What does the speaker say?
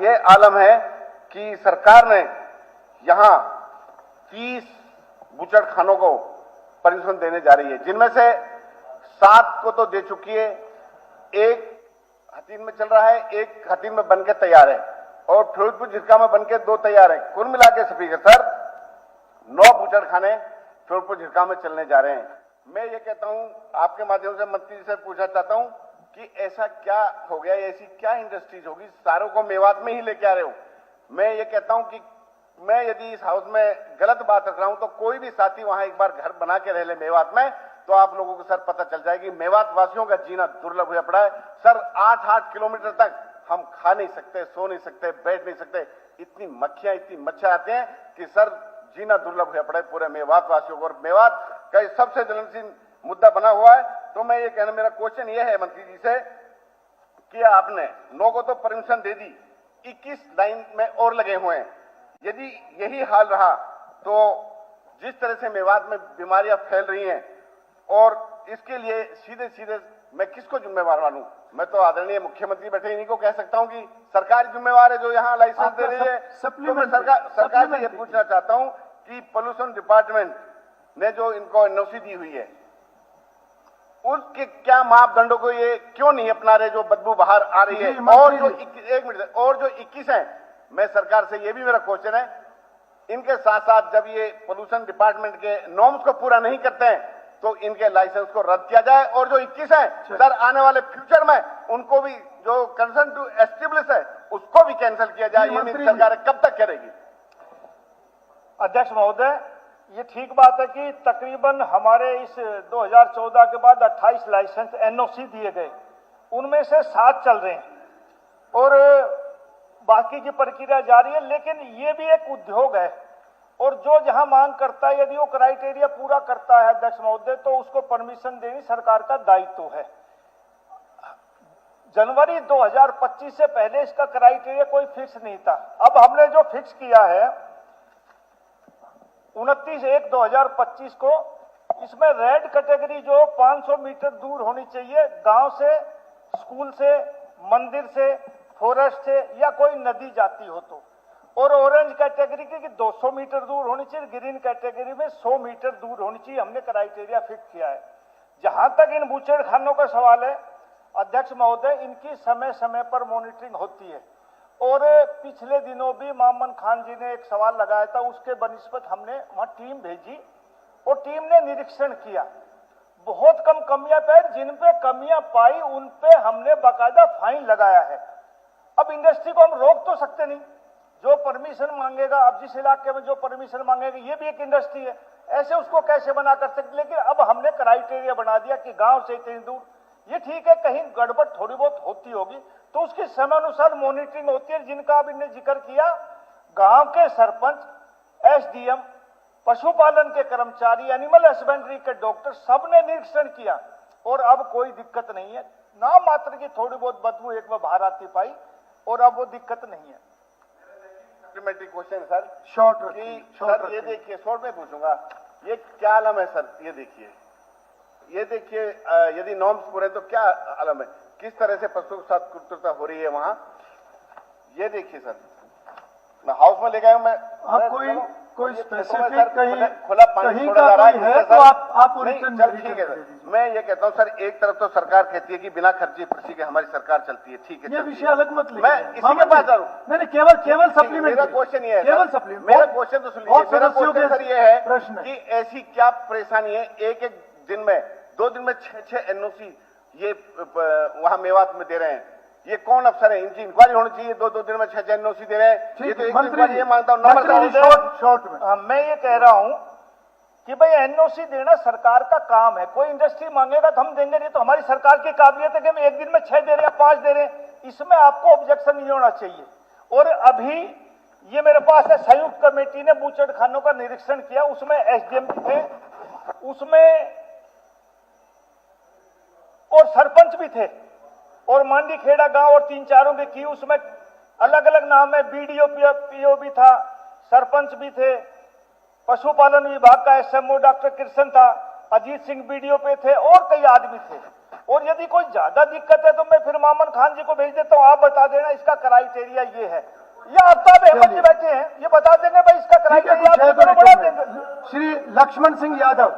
ये आलम है कि सरकार ने यहाँ 30 बूचड़खानों को परमिशन देने जा रही है, जिनमें से 7 को तो दे चुकी है, एक हथीन में चल रहा है, एक हथीन में बनके तैयार है और फिरोजपुर झिरका में बनके 2 तैयार है। कुल मिला के स्पीकर सर 9 बूचड़खाने फिरोजपुर झिरका में चलने जा रहे हैं। मैं ये कहता हूं, आपके माध्यम से मंत्री जी से पूछना चाहता हूं कि ऐसा क्या हो गया, ऐसी क्या इंडस्ट्रीज होगी, सारों को मेवात में ही लेके आ रहे हो। मैं ये कहता हूं कि मैं यदि इस हाउस में गलत बात रख रहा हूं तो कोई भी साथी वहां एक बार घर बना के रह ले मेवात में, तो आप लोगों को सर पता चल जाएगी मेवात वासियों का जीना दुर्लभ हुआ पड़ा है। सर 8-8 किलोमीटर तक हम खा नहीं सकते, सो नहीं सकते, बैठ नहीं सकते, इतनी मक्खियां, इतनी मच्छर आते हैं कि सर जीना दुर्लभ हुआ पड़ा है पूरे मेवात वासियों को। और मेवात का सबसे ज्वलनशील मुद्दा बना हुआ है। तो मैं ये कहना, मेरा क्वेश्चन ये है मंत्री जी से कि आपने 9 को तो परमिशन दे दी, 21 लाइन में और लगे हुए हैं। यदि यही हाल रहा तो जिस तरह से मेवात में बीमारियां फैल रही हैं, और इसके लिए सीधे सीधे मैं किसको जिम्मेवार मानूं? मैं तो आदरणीय मुख्यमंत्री बैठे इन्हीं को कह सकता हूं कि सरकार जिम्मेवार है जो यहाँ लाइसेंस दे रही है। तो मैं सरकार से ये पूछना चाहता हूं कि पोल्यूशन डिपार्टमेंट ने जो इनको एनओसी दी हुई है, उसके क्या मापदंडों को ये क्यों नहीं अपना रहे जो बदबू बाहर आ रही है? और जो 21 है, मैं सरकार से ये भी मेरा क्वेश्चन है, इनके साथ साथ जब ये पोल्यूशन डिपार्टमेंट के नॉर्म्स को पूरा नहीं करते हैं तो इनके लाइसेंस को रद्द किया जाए। और जो 21 है सर, आने वाले फ्यूचर में उनको भी जो कंसर्न टू एस्टेब्लिश है उसको भी कैंसिल किया जाए। ये मेरी सरकार कब तक करेगी? अध्यक्ष महोदय, ये ठीक बात है कि तकरीबन हमारे इस 2014 के बाद 28 लाइसेंस एनओसी दिए गए, उनमें से 7 चल रहे हैं और बाकी की प्रक्रिया जारी है। लेकिन ये भी एक उद्योग है और जो जहां मांग करता है, यदि वो क्राइटेरिया पूरा करता है अध्यक्ष महोदय, तो उसको परमिशन देनी सरकार का दायित्व है। जनवरी 2025 से पहले इसका क्राइटेरिया कोई फिक्स नहीं था। अब हमने जो फिक्स किया है 29/1/2025 को, इसमें रेड कैटेगरी जो 500 मीटर दूर होनी चाहिए गांव से, स्कूल से, मंदिर से, फॉरेस्ट से या कोई नदी जाती हो तो, और ऑरेंज कैटेगरी की 200 मीटर दूर होनी चाहिए, ग्रीन कैटेगरी में 100 मीटर दूर होनी चाहिए। हमने क्राइटेरिया फिक्स किया है। जहां तक इन बूचड़खानों का सवाल है अध्यक्ष महोदय, इनकी समय समय पर मॉनिटरिंग होती है और पिछले दिनों भी मामन खान जी ने एक सवाल लगाया था, उसके बनिस्बत हमने वहां टीम भेजी और टीम ने निरीक्षण किया। बहुत कम कमियां पाई, जिन पे कमियां पाई उन पे हमने बाकायदा फाइन लगाया है। अब इंडस्ट्री को हम रोक तो सकते नहीं, जो परमिशन मांगेगा, अब जिस इलाके में जो परमिशन मांगेगा, ये भी एक इंडस्ट्री है, ऐसे उसको कैसे मना कर सकते? लेकिन अब हमने क्राइटेरिया बना दिया कि गांव से इतनी दूर। ये ठीक है, कहीं गड़बड़ थोड़ी बहुत होती होगी तो उसकी समय अनुसार मॉनिटरिंग होती है, जिनका अब इन्हें जिक्र किया। गांव के सरपंच, एसडीएम, पशुपालन के कर्मचारी, एनिमल हस्बेंड्री के डॉक्टर, सबने निरीक्षण किया और अब कोई दिक्कत नहीं है। नाम मात्र की थोड़ी बहुत बदबू एक बार बाहर आती पाई और अब वो दिक्कत नहीं है। क्वेश्चन सर, शॉर्ट सर ये देखिए, शॉर्ट में पूछूंगा, ये क्या आलम है सर? ये देखिए, यदि नॉर्म्स पूरे तो क्या आलम है, किस तरह से पशु के साथ क्रूरता हो रही है वहां। ये देखिए सर, मैं हाउस में ले गया हूं, मैं कोई स्पेसिफिक कहीं खुला पानी छोड़ा जा रहा है तो आप ठीक है सर। मैं ये कहता हूँ सर, एक तरफ तो सरकार कहती है कि बिना खर्ची पर्ची के हमारी सरकार चलती है, ठीक है, ये विषय अलग मत लीजिए। मैं इसी के पास आ रहा हूँ। नहीं, केवल सप्लीमेंट। मेरा क्वेश्चन ये है, मेरा क्वेश्चन तो सुनिए, मेरा क्वेश्चन सर ये है कि ऐसी क्या परेशानी है, एक दिन में 2 दिन में 6 एनओसी ये वहां मेवात में दे रहे हैं। ये कौन अफसर है? इनकी इंक्वायरी होनी चाहिए। 2 दिन में 6 एनओसी दे रहे हैं। ये तो एक इंक्वायरी, ये मांगता हूँ शॉर्ट में। मैं ये कह रहा हूं कि भाई एनओसी देना सरकार का काम है। कोई इंडस्ट्री मांगेगा तो हम देंगे, नहीं तो हमारी सरकार की काबिलियत है कि हम एक दिन में 6 दे रहे हैं, 5 दे रहे हैं, इसमें आपको ऑब्जेक्शन नहीं होना चाहिए। और अभी ये मेरे पास है, संयुक्त कमेटी ने बूचड़खानों का निरीक्षण किया, उसमें एसडीएम भी थे, उसमें और सरपंच भी थे और मांडी खेड़ा गांव और 3-4 की, उसमें अलग अलग नाम है, बीडीओ पीओ भी था, सरपंच भी थे, पशुपालन विभाग का एसएमओ डॉक्टर कृष्ण था, अजीत सिंह बीडीओ पे थे और कई आदमी थे। और यदि कोई ज्यादा दिक्कत है तो मैं फिर मामन खान जी को भेज देता हूँ, आप बता देना इसका क्राइटेरिया ये है, या आफ्ताब अहमद जी बैठे हैं ये बता देंगे भाई इसका ठीक है, क्राइटेरिया कुछ है आप तो बढ़ा रिकमेंड। देंगे। श्री लक्ष्मण सिंह यादव।